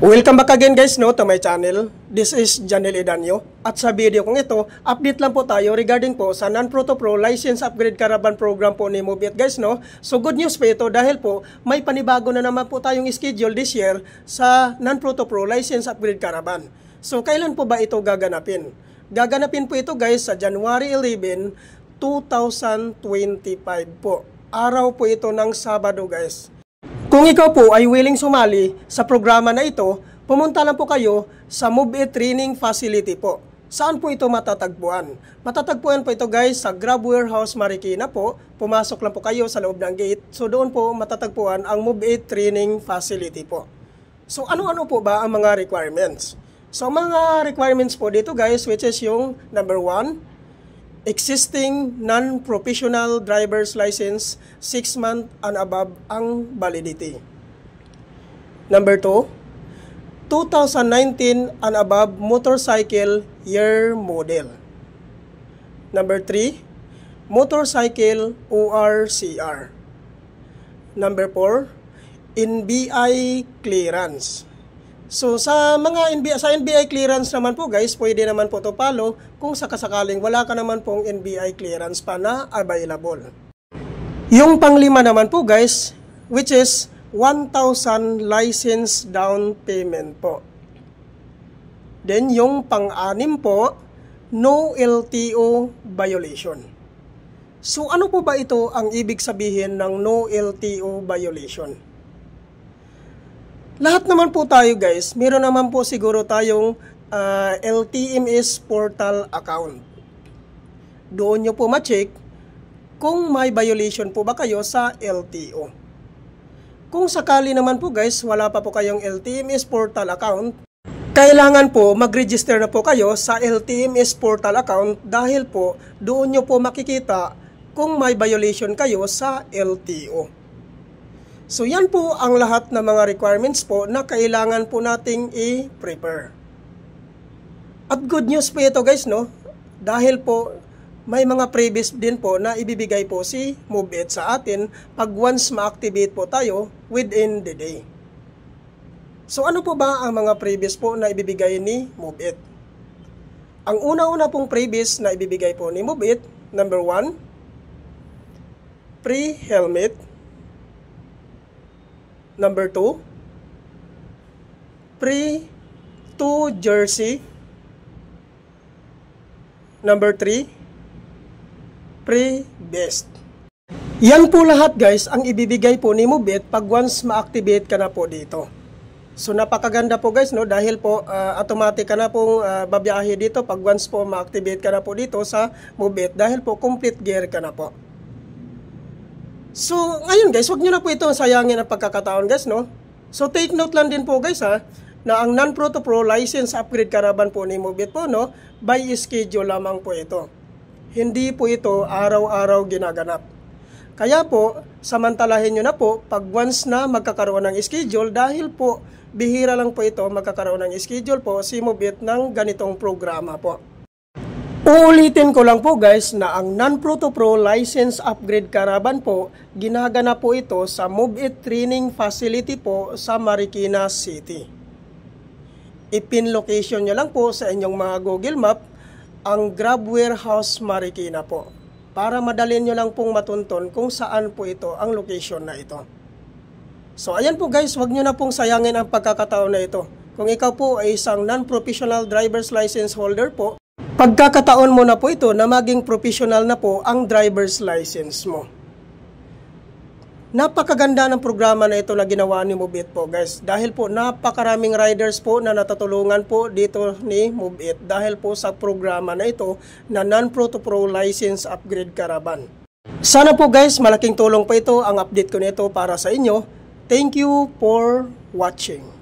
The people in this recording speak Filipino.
Welcome back again guys to my channel. This is Janel Edanyo. At sa video kong ito, update lang po tayo regarding po sa Non-Proto Pro License Upgrade Caravan Program po ni Move It guys So good news po ito dahil po may panibago na naman po tayong schedule this year sa Non-Proto Pro License Upgrade Caravan. So kailan po ba ito gaganapin? Gaganapin po ito guys sa January 11, 2025 po. Araw po ito ng Sabado guys. Kung ikaw po ay willing sumali sa programa na ito, pumunta lang po kayo sa Move It Training Facility po. Saan po ito matatagpuan? Matatagpuan po ito guys sa Grab Warehouse Marikina po. Pumasok lang po kayo sa loob ng gate. So doon po matatagpuan ang Move It Training Facility po. So ano-ano po ba ang mga requirements? So mga requirements po dito guys, which is yung number 1, existing non-professional driver's license 6 months and above ang validity. Number 2, 2019 and above motorcycle year model. Number 3, motorcycle ORCR. Number 4, NBI clearance. So sa mga NBI clearance naman po guys, pwede naman po ito follow kung sakasakaling wala ka naman pong NBI clearance pa na available. Yung panglima naman po guys, which is 1,000 license down payment po. Then yung pang-anim po, no LTO violation. So ano po ba ito ang ibig sabihin ng no LTO violation? Lahat naman po tayo guys, meron naman po siguro tayong LTMS portal account. Doon nyo po ma-check kung may violation po ba kayo sa LTO. Kung sakali naman po guys, wala pa po kayong LTMS portal account, kailangan po mag-register na po kayo sa LTMS portal account dahil po doon nyo po makikita kung may violation kayo sa LTO. So yan po ang lahat ng mga requirements po na kailangan po nating i-prepare. At good news po ito guys dahil po may mga previous din po na ibibigay po si Move It sa atin pag once ma-activate po tayo within the day. So ano po ba ang mga previous po na ibibigay ni Move It? Ang una-una pong previous na ibibigay po ni Move It, number 1, free helmet. Number 2, free 2 jersey. Number 3, free vest. Yan po lahat guys ang ibibigay po ni Move It pag once ma-activate ka na po dito. So napakaganda po guys dahil po automatic ka na pong babiyahe dito pag once po ma-activate ka na po dito sa Move It dahil po complete gear ka na po. So, ngayon guys, wag nyo na po ito sayangin ang pagkakataon guys So, take note lang din po guys na ang Non-Proto Pro License Upgrade Caravan po ni Move It po by schedule lamang po ito. Hindi po ito araw-araw ginaganap. Kaya po, samantalahin nyo na po pag once na magkakaroon ng schedule dahil po bihira lang po ito magkakaroon ng schedule po si Move It ng ganitong programa po. Uulitin ko lang po guys na ang Non-Proto Pro License Upgrade Caravan po, ginaganap po ito sa Move It Training Facility po sa Marikina City. Ipin location nyo lang po sa inyong mga Google Map ang Grab Warehouse Marikina po para madalin nyo lang pong matunton kung saan po ito ang location na ito. So ayan po guys, wag nyo na pong sayangin ang pagkakataon na ito. Kung ikaw po ay isang non-professional driver's license holder po, pagkakataon mo na po ito na maging professional na po ang driver's license mo. Napakaganda ng programa na ito na ginawa ni Move It po guys. Dahil po napakaraming riders po na natutulungan po dito ni Move It. Dahil po sa programa na ito na Non-Proto Pro License Upgrade Caravan. Sana po guys malaking tulong po ito ang update ko nito para sa inyo. Thank you for watching.